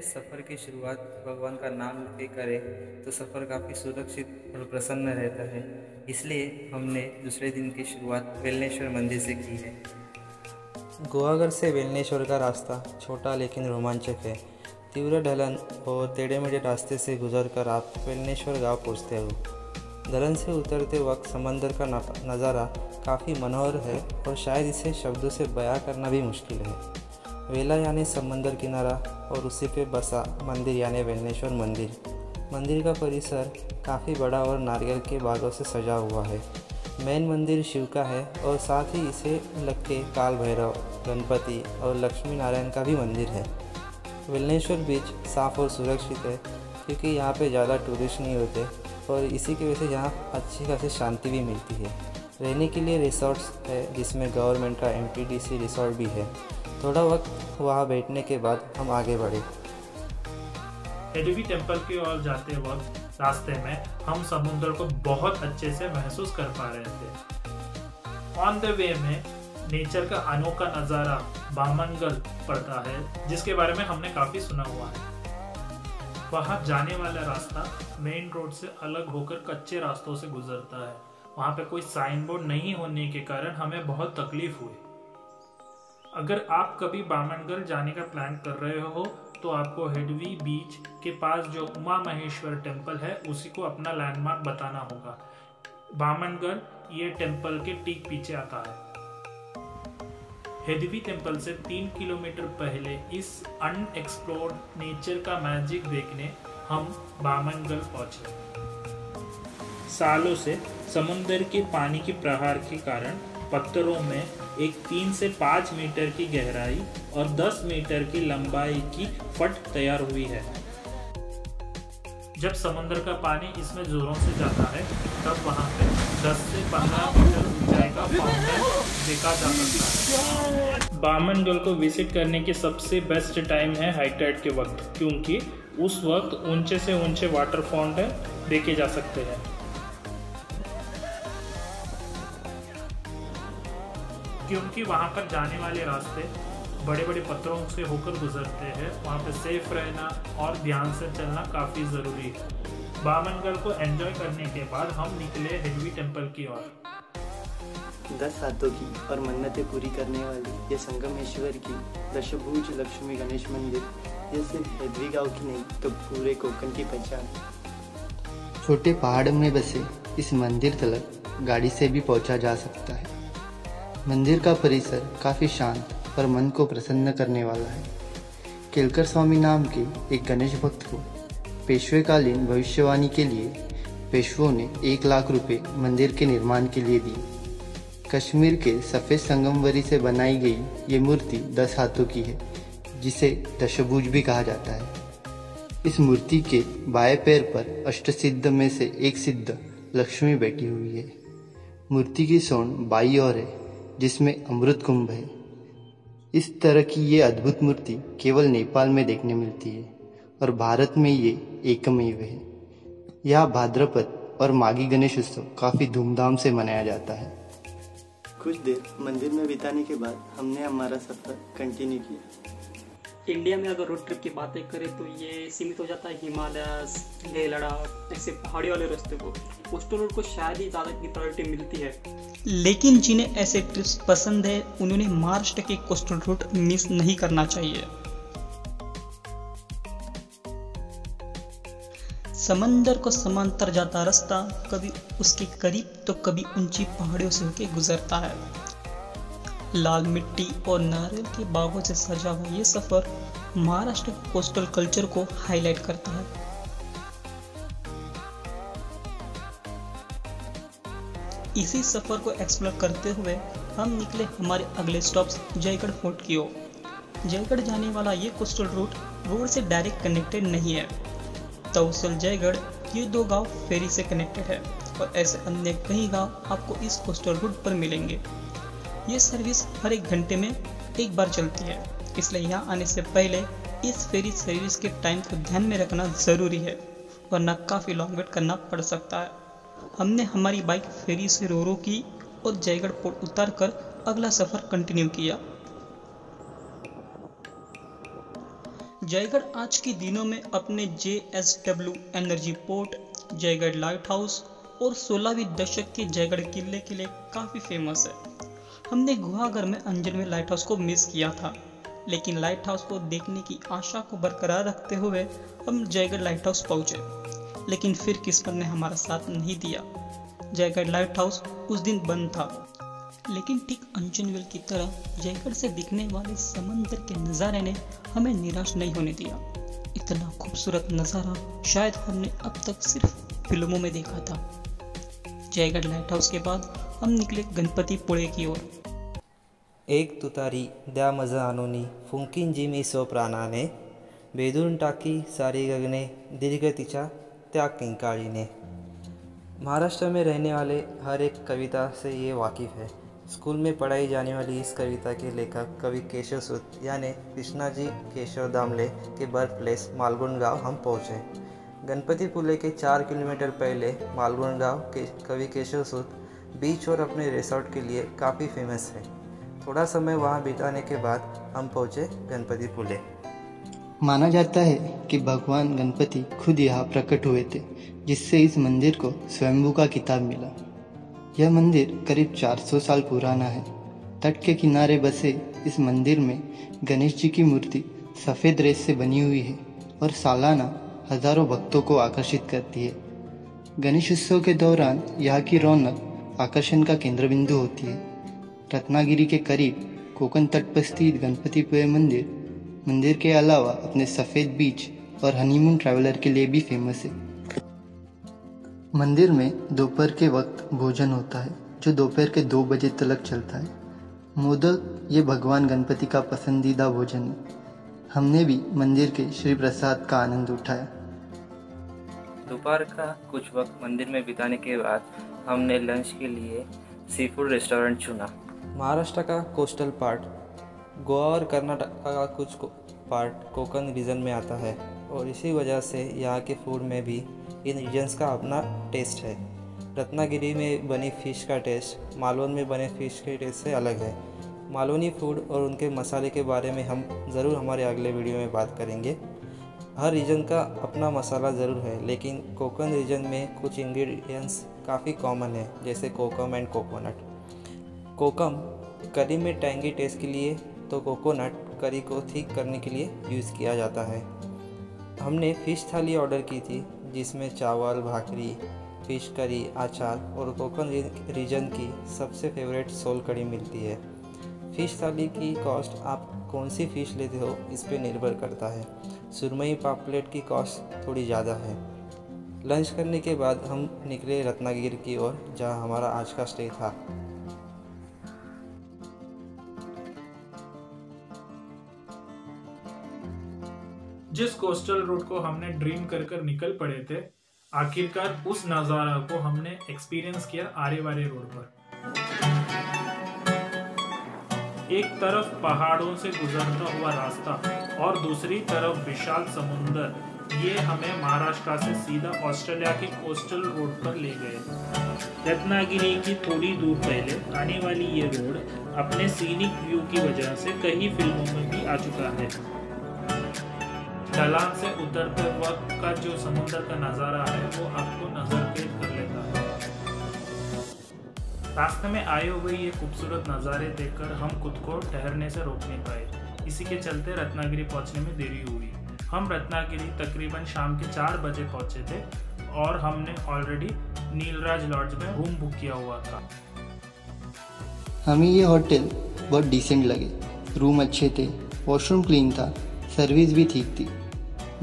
सफ़र की शुरुआत भगवान का नाम लेके करें तो सफ़र काफ़ी सुरक्षित और प्रसन्न रहता है। इसलिए हमने दूसरे दिन की शुरुआत वेलनेश्वर मंदिर से की है। गुहागर से वेलनेश्वर का रास्ता छोटा लेकिन रोमांचक है। तीव्र ढलान और टेढ़े मेढ़े रास्ते से गुजरकर आप वेलनेश्वर गांव पहुंचते हो। ढलान से उतरते वक्त समंदर का नज़ारा काफ़ी मनोहर है और शायद इसे शब्दों से बयां करना भी मुश्किल है। वेला यानी समंदर किनारा और उसी पे बसा मंदिर यानी वेलनेश्वर मंदिर। मंदिर का परिसर काफ़ी बड़ा और नारियल के बागों से सजा हुआ है। मेन मंदिर शिव का है और साथ ही इसे लगके काल भैरव, गणपति और लक्ष्मी नारायण का भी मंदिर है। वेलनेश्वर बीच साफ़ और सुरक्षित है क्योंकि यहाँ पे ज़्यादा टूरिस्ट नहीं होते और इसी की वजह से यहाँ अच्छी खासी शांति भी मिलती है। रहने के लिए रिसोर्ट्स है जिसमें गवर्नमेंट का MTDC रिसोर्ट भी है। थोड़ा वक्त वहाँ बैठने के बाद हम आगे बढ़े। हेडवी टेम्पल की ओर जाते वक्त रास्ते में हम समुद्र को बहुत अच्छे से महसूस कर पा रहे थे। ऑन द वे में नेचर का अनोखा नज़ारा बामनगल पड़ता है जिसके बारे में हमने काफ़ी सुना हुआ है। वहाँ जाने वाला रास्ता मेन रोड से अलग होकर कच्चे रास्तों से गुजरता है। वहाँ पे कोई साइन बोर्ड नहीं होने के कारण हमें बहुत तकलीफ हुई। अगर आप कभी बामनगल जाने का प्लान कर रहे हो तो आपको हेडवी बीच के पास जो उमा महेश्वर टेम्पल है उसी को अपना लैंडमार्क बताना होगा। बामनगल ये टेम्पल के ठीक पीछे आता है। हेडवी टेम्पल से 3 किलोमीटर पहले इस अनएक्सप्लोर्ड नेचर का मैजिक देखने हम बामनगल पहुंचे। सालों से समुद्र के पानी के प्रहार के कारण पत्थरों में एक 3 से 5 मीटर की गहराई और 10 मीटर की लंबाई की फट तैयार हुई है। जब समुद्र का पानी इसमें जोरों से जाता है तब वहां पे 10 से 15 मीटर ऊंचाई का फाउंटेन देखा जा सकता है। बामनगल को विजिट करने की सबसे बेस्ट टाइम है हाई टाइड के वक्त, क्योंकि उस वक्त ऊंचे से ऊंचे वाटर फाउंटेन देखे जा सकते हैं। क्योंकि वहाँ पर जाने वाले रास्ते बड़े बड़े पत्थरों से होकर गुजरते हैं, वहाँ पे सेफ रहना और ध्यान से चलना काफ़ी ज़रूरी है। बामनगल को एंजॉय करने के बाद हम निकले हेडवी टेम्पल की ओर। 10 हाथों की और मन्नतें पूरी करने वाली ये संगमेश्वर की दशभुज लक्ष्मी गणेश मंदिर ये सिर्फ हेडवी गाँव की नहीं तो पूरे कोकण की पहचान। छोटे पहाड़ में बसे इस मंदिर तक गाड़ी से भी पहुंचा जा सकता है। मंदिर का परिसर काफ़ी शांत और मन को प्रसन्न करने वाला है। केलकर स्वामी नाम के एक गणेश भक्त को पेशवेकालीन भविष्यवाणी के लिए पेशवों ने 1 लाख रुपए मंदिर के निर्माण के लिए दिए। कश्मीर के सफ़ेद संगमरमर से बनाई गई ये मूर्ति 10 हाथों की है जिसे दशभुज भी कहा जाता है। इस मूर्ति के बाएं पैर पर अष्टसिद्ध में से एक सिद्ध लक्ष्मी बैठी हुई है। मूर्ति की सूंड बाईं ओर है जिसमें अमृत कुंभ है। इस तरह की ये अद्भुत मूर्ति केवल नेपाल में देखने मिलती है और भारत में ये एकमेव है। यहाँ भाद्रपद और माघी गणेश उत्सव काफ़ी धूमधाम से मनाया जाता है। कुछ देर मंदिर में बिताने के बाद हमने हमारा सफ़र कंटिन्यू किया। इंडिया में अगर रोड ट्रिप की बातें करें तो ये सीमित हो जाता है हिमालयस, लेह लद्दाख ऐसे पहाड़ी वाले रास्ते को। कोस्टल रोड को शायद ही ज़्यादा की प्रायोरिटी मिलती है, लेकिन जिन्हें ऐसे ट्रिप्स पसंद है उन्होंने महाराष्ट्र के कोस्टल रूट मिस नहीं करना चाहिए। समंदर को समांतर जाता रास्ता कभी उसके करीब तो कभी ऊंची पहाड़ियों से होकर गुजरता है। लाल मिट्टी और नारियल के बागों से सजा हुआ ये सफर महाराष्ट्र के कोस्टल कल्चर को हाईलाइट करता है। इसी सफर को एक्सप्लोर करते हुए हम निकले हमारे अगले स्टॉप्स जयगढ़ फोर्ट की ओर। जयगढ़ जाने वाला ये कोस्टल रूट रोड से डायरेक्ट कनेक्टेड नहीं है। तौसल जयगढ़ ये 2 गांव फेरी से कनेक्टेड है और ऐसे अन्य कई गांव आपको इस कोस्टल रूट पर मिलेंगे। ये सर्विस हर 1 घंटे में एक बार चलती है, इसलिए यहाँ आने से पहले इस फेरी सर्विस के टाइम को ध्यान में रखना ज़रूरी है वरना काफ़ी लॉन्ग वेट करना पड़ सकता है। हमने हमारी बाइक फेरी से रो की और जयगढ़ पोर्ट उतारकर अगला सफ़र कंटिन्यू किया। जयगढ़ आज के दिनों में अपने JSW energy port, Jaigarh light house और 16वीं दशक के जयगढ़ किले के लिए काफ़ी फेमस है। हमने गुहागर में अंजनवेल लाइट हाउस को मिस किया था, लेकिन लाइट हाउस को देखने की आशा को बरकरार रखते हुए हम जयगढ़ लाइट हाउस पहुँचे, लेकिन फिर किस्मत ने हमारा साथ नहीं दिया। जयगढ़ लाइट हाउस उस दिन बंद था, लेकिन ठीक अंजनवेल की तरह जयगढ़ से दिखने वाले समंदर के नज़ारे ने हमें निराश नहीं होने दिया। इतना खूबसूरत नज़ारा शायद हमने अब तक सिर्फ फिल्मों में देखा था। जयगढ़ लाइट हाउस के बाद हम निकले गणपतीपुळे की ओर। एक तुतारी द्या मजा आणूनी फुंकीन जी मी सो प्राणाने, बेदून टाकी सारी गगने दीर्घ तिच्या त्या किंकाळीने। महाराष्ट्र में रहने वाले हर एक कविता से ये वाकिफ़ है। स्कूल में पढ़ाई जाने वाली इस कविता के लेखक कवि केशव सूत यानी कृष्णाजी केशव दामले के बर्थ प्लेस मालगुण गांव हम पहुँचे। गणपतीपुळे के 4 किलोमीटर पहले मालगुण गांव के कवि केशव सूत बीच और अपने रिसोर्ट के लिए काफ़ी फेमस है। थोड़ा समय वहाँ बिताने के बाद हम पहुँचे गणपतीपुळे। माना जाता है कि भगवान गणपति खुद यहाँ प्रकट हुए थे, जिससे इस मंदिर को स्वयंभू का खिताब मिला। यह मंदिर करीब 400 साल पुराना है। तट के किनारे बसे इस मंदिर में गणेश जी की मूर्ति सफ़ेद रेत से बनी हुई है और सालाना हजारों भक्तों को आकर्षित करती है। गणेश उत्सव के दौरान यहाँ की रौनक आकर्षण का केंद्र बिंदु होती है। रत्नागिरी के करीब कोकण तट पर स्थित गणपतीपुळे मंदिर के अलावा अपने सफ़ेद बीच और हनीमून ट्रैवलर के लिए भी फेमस है। मंदिर में दोपहर के वक्त भोजन होता है, जो दोपहर के 2 बजे तक चलता है। मोदक ये भगवान गणपति का पसंदीदा भोजन है। हमने भी मंदिर के श्री प्रसाद का आनंद उठाया। दोपहर का कुछ वक्त मंदिर में बिताने के बाद हमने लंच के लिए सी फूड रेस्टोरेंट चुना। महाराष्ट्र का कोस्टल पार्ट गोवा और कर्नाटक का कुछ पार्ट कोकण रीजन में आता है और इसी वजह से यहाँ के फूड में भी इन रीजन्स का अपना टेस्ट है। रत्नागिरी में बनी फ़िश का टेस्ट मालवन में बने फ़िश के टेस्ट से अलग है। मालवनी फूड और उनके मसाले के बारे में हम ज़रूर हमारे अगले वीडियो में बात करेंगे। हर रीजन का अपना मसाला ज़रूर है, लेकिन कोकण रीजन में कुछ इंग्रेडिएंट्स काफ़ी कॉमन है, जैसे कोकम एंड कोकोनट। कोकम करी में टैंगी टेस्ट के लिए, तो कोकोनट करी को थिक करने के लिए यूज़ किया जाता है। हमने फ़िश थाली ऑर्डर की थी, जिसमें चावल, भाकरी, फ़िश करी, अचार और कोकण रीजन की सबसे फेवरेट सोल कड़ी मिलती है। फ़िश थाली की कॉस्ट आप कौन सी फ़िश लेते हो इस पे निर्भर करता है। सुरमई पापलेट की कॉस्ट थोड़ी ज़्यादा है। लंच करने के बाद हम निकले रत्नागिरी की ओर, जहाँ हमारा आज का स्टे था। जिस कोस्टल रूट को हमने ड्रीम कर निकल पड़े थे, आखिरकार उस नज़ारा को हमने एक्सपीरियंस किया आरेवारे रोड पर। एक तरफ पहाड़ों से गुजरता हुआ रास्ता और दूसरी तरफ विशाल समुंदर, ये हमें महाराष्ट्र से सीधा ऑस्ट्रेलिया के कोस्टल रोड पर ले गए। रत्नागिरी की थोड़ी दूर पहले आने वाली ये रोड अपने सीनिक व्यू की वजह से कई फिल्मों में भी आ चुका है। ढलान से उतरते वक्त का जो समुद्र का नज़ारा है वो आपको नजर कैद कर लेता है। रास्ते में आए हुए ये खूबसूरत नज़ारे देखकर हम खुद को ठहरने से रोक नहीं पाए। इसी के चलते रत्नागिरी पहुंचने में देरी हुई। हम रत्नागिरी तकरीबन शाम के 4 बजे पहुंचे थे और हमने ऑलरेडी नीलराज लॉज में रूम बुक किया हुआ था। हमें ये होटल बहुत डिसेंट लगे। रूम अच्छे थे, वॉशरूम क्लीन था, सर्विस भी ठीक थी।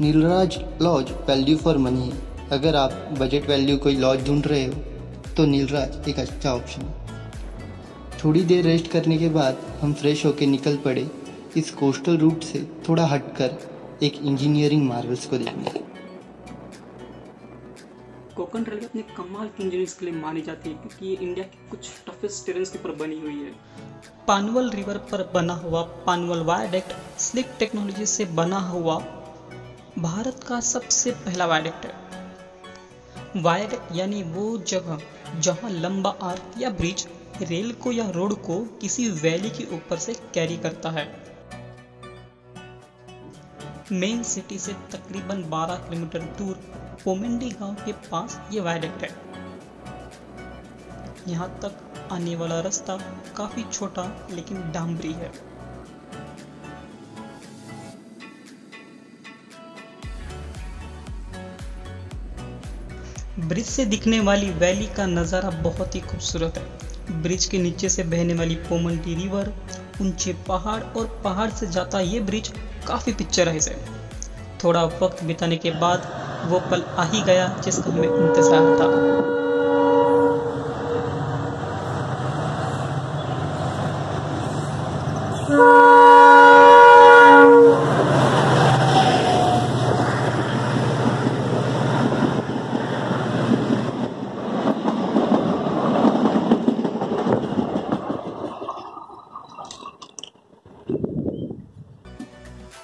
Nilraj lodge value for money है। अगर आप बजट वैल्यू कोई लॉज ढूंढ रहे हो तो नीलराज एक अच्छा ऑप्शन है। थोड़ी देर रेस्ट करने के बाद हम फ्रेश होकर निकल पड़े इस कोस्टल रूट से थोड़ा हटकर एक इंजीनियरिंग मार्वल्स को देखने। कोकण रेलवे अपने कमाल की इंजीनियरिंग के लिए मानी जाती है, क्योंकि ये इंडिया के कुछ टफेस्ट टेरेन्स के ऊपर बनी हुई है। पानवल रिवर पर बना हुआ पानवल वायडेक्ट स्लिक टेक्नोलॉजी से बना हुआ भारत का सबसे पहला वायडेक्ट है। वायडेक्ट यानी वो जगह जहां लंबा आर्क या ब्रिज रेल को या रोड को किसी वैली के ऊपर से कैरी करता है। मेन सिटी से तकरीबन 12 किलोमीटर दूर पोमेंडी गांव के पास ये वायडक्ट है। यहाँ तक आने वाला रास्ता काफी छोटा लेकिन डांबरी है। ब्रिज से दिखने वाली वैली का नज़ारा बहुत ही खूबसूरत है। ब्रिज के नीचे से बहने वाली पोमंडी रिवर, ऊंचे पहाड़ और पहाड़ से जाता ये ब्रिज काफ़ी पिक्चराइज है। थोड़ा वक्त बिताने के बाद वो पल आ ही गया जिसका हमें इंतजार था।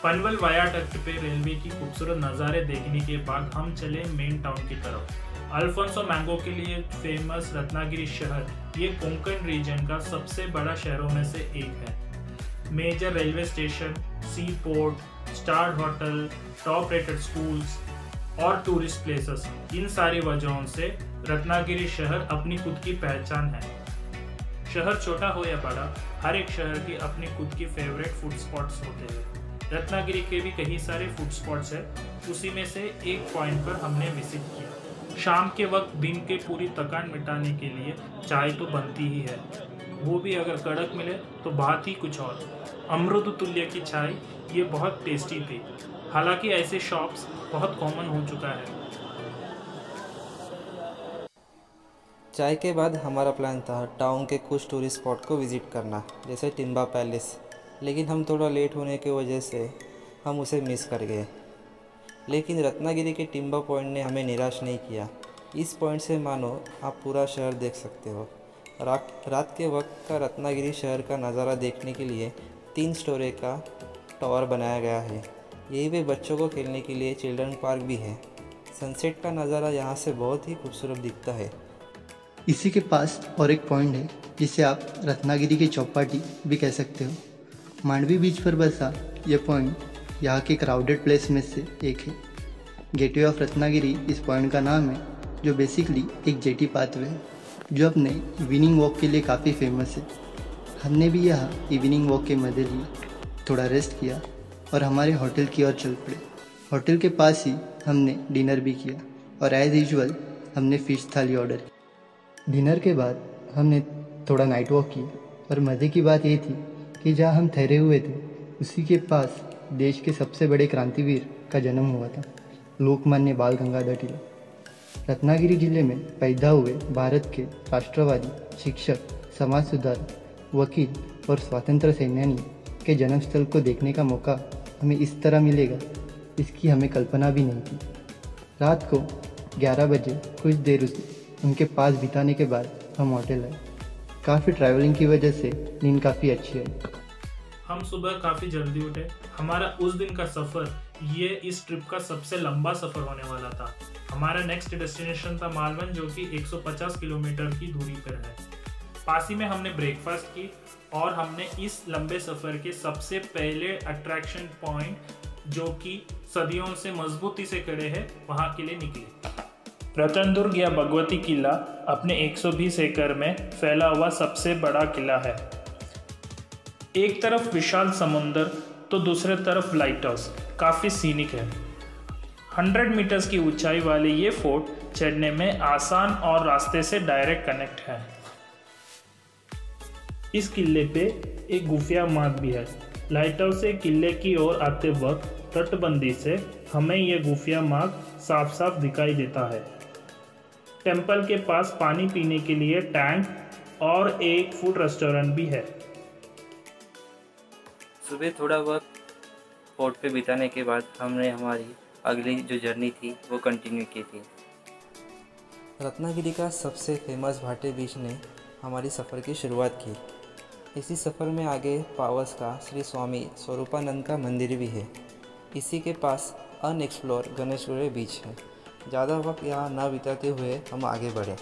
पनवल वायाडक्ट पे रेलवे की खूबसूरत नज़ारे देखने के बाद हम चले मेन टाउन की तरफ। अल्फोंसो मैंगो के लिए फेमस रत्नागिरी शहर ये कोंकण रीजन का सबसे बड़ा शहरों में से एक है। Major railway station, sea port, star hotel, top rated schools और टूरिस्ट प्लेसेस, इन सारी वजहों से रत्नागिरी शहर अपनी खुद की पहचान है। शहर छोटा हो या बड़ा, हर एक शहर की अपनी खुद की फेवरेट फूड स्पॉट्स होते हैं। रत्नागिरी के भी कई सारे फूड स्पॉट्स हैं, उसी में से एक पॉइंट पर हमने विजिट किया। शाम के वक्त दिन के पूरी थकान मिटाने के लिए चाय तो बनती ही है, वो भी अगर कड़क मिले तो बात ही कुछ और। अमृत तुल्य की चाय ये बहुत टेस्टी थी। हालांकि ऐसे शॉप्स बहुत कॉमन हो चुका है। चाय के बाद हमारा प्लान था टाउन के कुछ टूरिस्ट स्पॉट को विज़िट करना, जैसे टिम्बा पैलेस, लेकिन हम थोड़ा लेट होने की वजह से हम उसे मिस कर गए। लेकिन रत्नागिरी के टिम्बा पॉइंट ने हमें निराश नहीं किया। इस पॉइंट से मानो आप पूरा शहर देख सकते हो। रात के वक्त का रत्नागिरी शहर का नज़ारा देखने के लिए 3 स्टोरी का टावर बनाया गया है। यहीं पे बच्चों को खेलने के लिए चिल्ड्रन पार्क भी है। सनसेट का नज़ारा यहाँ से बहुत ही खूबसूरत दिखता है। इसी के पास और एक पॉइंट है जिसे आप रत्नागिरी की चौपाटी भी कह सकते हो। मांडवी बीच पर बसा यह पॉइंट यहाँ के क्राउडेड प्लेस में से एक है। गेटवे ऑफ रत्नागिरी इस पॉइंट का नाम है, जो बेसिकली एक जेटी पाथवे है जो अपने इवनिंग वॉक के लिए काफ़ी फेमस है। हमने भी यहाँ इवनिंग वॉक के मज़े लिए, थोड़ा रेस्ट किया और हमारे होटल की ओर चल पड़े। होटल के पास ही हमने डिनर भी किया और एज़ यूजुअल हमने फ़िश थाली ऑर्डर की। डिनर के बाद हमने थोड़ा नाइट वॉक किया और मज़े की बात ये थी कि जहाँ हम ठहरे हुए थे उसी के पास देश के सबसे बड़े क्रांतिवीर का जन्म हुआ था, लोकमान्य बाल गंगाधर तिलक। रत्नागिरी जिले में पैदा हुए भारत के राष्ट्रवादी, शिक्षक, समाज सुधारक, वकील और स्वतंत्र सेनानी के जन्मस्थल को देखने का मौका हमें इस तरह मिलेगा, इसकी हमें कल्पना भी नहीं थी। रात को 11 बजे कुछ देर उनके पास बिताने के बाद हम होटल आए। काफ़ी ट्रैवलिंग की वजह से नींद काफ़ी अच्छी है। हम सुबह काफ़ी जल्दी उठे। हमारा उस दिन का सफ़र ये इस ट्रिप का सबसे लंबा सफ़र होने वाला था। हमारा नेक्स्ट डेस्टिनेशन था मालवण, जो कि 150 किलोमीटर की दूरी पर है। पासी में हमने ब्रेकफास्ट की और हमने इस लंबे सफ़र के सबसे पहले अट्रैक्शन पॉइंट, जो कि सदियों से मजबूती से खड़े हैं, वहाँ के लिए निकले। रतनदुर्ग या भगवती किला अपने 120 एकड़ में फैला हुआ सबसे बड़ा किला है। एक तरफ विशाल समुंदर तो दूसरे तरफ लाइट हाउस, काफ़ी सीनिक है। 100 मीटर्स की ऊंचाई वाले ये फोर्ट चढ़ने में आसान और रास्ते से डायरेक्ट कनेक्ट है। इस किले पे एक गुफिया मार्ग भी है। लाइट हाउस से किले की ओर आते वक्त तटबंदी से हमें यह गुफिया मार्ग साफ साफ दिखाई देता है। टेम्पल के पास पानी पीने के लिए टैंक और एक फूड रेस्टोरेंट भी है। सुबह थोड़ा वक्त फोर्ट पे बिताने के बाद हमने हमारी अगली जो जर्नी थी वो कंटिन्यू की थी। रत्नागिरी का सबसे फेमस भाटे बीच ने हमारी सफ़र की शुरुआत की। इसी सफ़र में आगे पावस का श्री स्वामी स्वरूपानंद का मंदिर भी है। इसी के पास अनएक्सप्लोर गणेशगुड़े बीच है। ज़्यादा वक्त यहाँ न बिताते हुए हम आगे बढ़े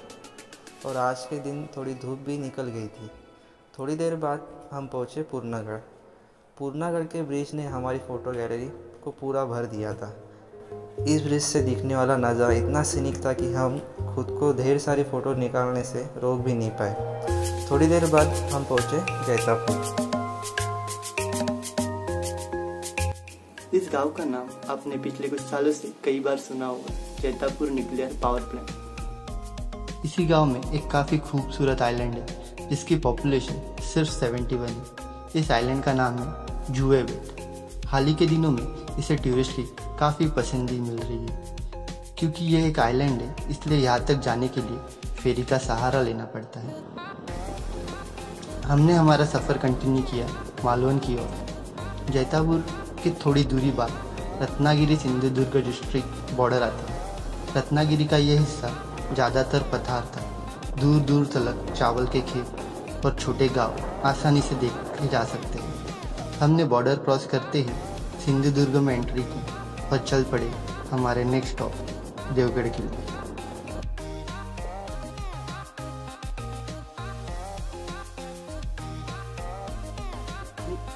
और आज के दिन थोड़ी धूप भी निकल गई थी। थोड़ी देर बाद हम पहुँचे पूर्णागढ़। पूर्णागढ़ के ब्रिज ने हमारी फ़ोटो गैलरी को पूरा भर दिया था। इस ब्रिज से दिखने वाला नज़ारा इतना सीनिक था कि हम खुद को ढेर सारी फ़ोटो निकालने से रोक भी नहीं पाए। थोड़ी देर बाद हम पहुँचे जैतापुर। इस गांव का नाम आपने पिछले कुछ सालों से कई बार सुना होगा, जैतापुर न्यूक्लियर पावर प्लांट। इसी गांव में एक काफ़ी खूबसूरत आइलैंड है जिसकी पॉपुलेशन सिर्फ 71 है। इस आइलैंड का नाम है जुए बेट। हाल ही के दिनों में इसे टूरिस्ट की काफ़ी पसंद मिल रही है। क्योंकि यह एक आइलैंड है, इसलिए यहाँ तक जाने के लिए फेरी का सहारा लेना पड़ता है। हमने हमारा सफ़र कंटिन्यू किया मालवन की ओर। जैतापुर की थोड़ी दूरी बाद रत्नागिरी सिंधुदुर्ग डिस्ट्रिक्ट बॉर्डर आता है। रत्नागिरी का यह हिस्सा ज़्यादातर पठार था। दूर दूर तक चावल के खेत और छोटे गांव आसानी से देखे जा सकते हैं। हमने बॉर्डर क्रॉस करते ही सिंधुदुर्ग में एंट्री की और चल पड़े हमारे नेक्स्ट स्टॉप देवगढ़ के लिए।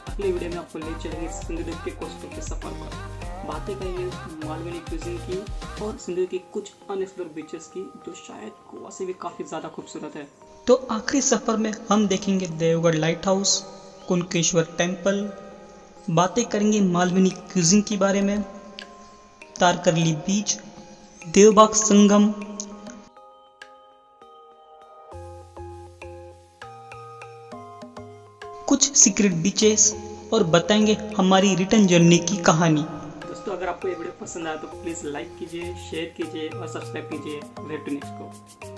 अगले वीडियो में आपको ले चलेंगे सिंधुदुर्ग के कोस्टल के सफर पर। बातें करेंगे मालवनी क्यूजिन की और सिंधुदुर्ग की कुछ अनएक्सप्लोर्ड बीचेस की जो शायद गोवा से भी काफ़ी ज़्यादा खूबसूरत है। तो आखिरी सफ़र में हम देखेंगे Devgad lighthouse, Kunkeshwar temple, बातें करेंगे मालवनी क्यूजिन के बारे में, तारकर्ली बीच, देवबाग संगम, कुछ सीक्रेट बीचेस और बताएंगे हमारी रिटर्न जर्नी की कहानी। दोस्तों अगर आपको ये वीडियो पसंद आया तो प्लीज़ लाइक कीजिए, शेयर कीजिए और सब्सक्राइब कीजिए वेब टू नेक्स्ट को।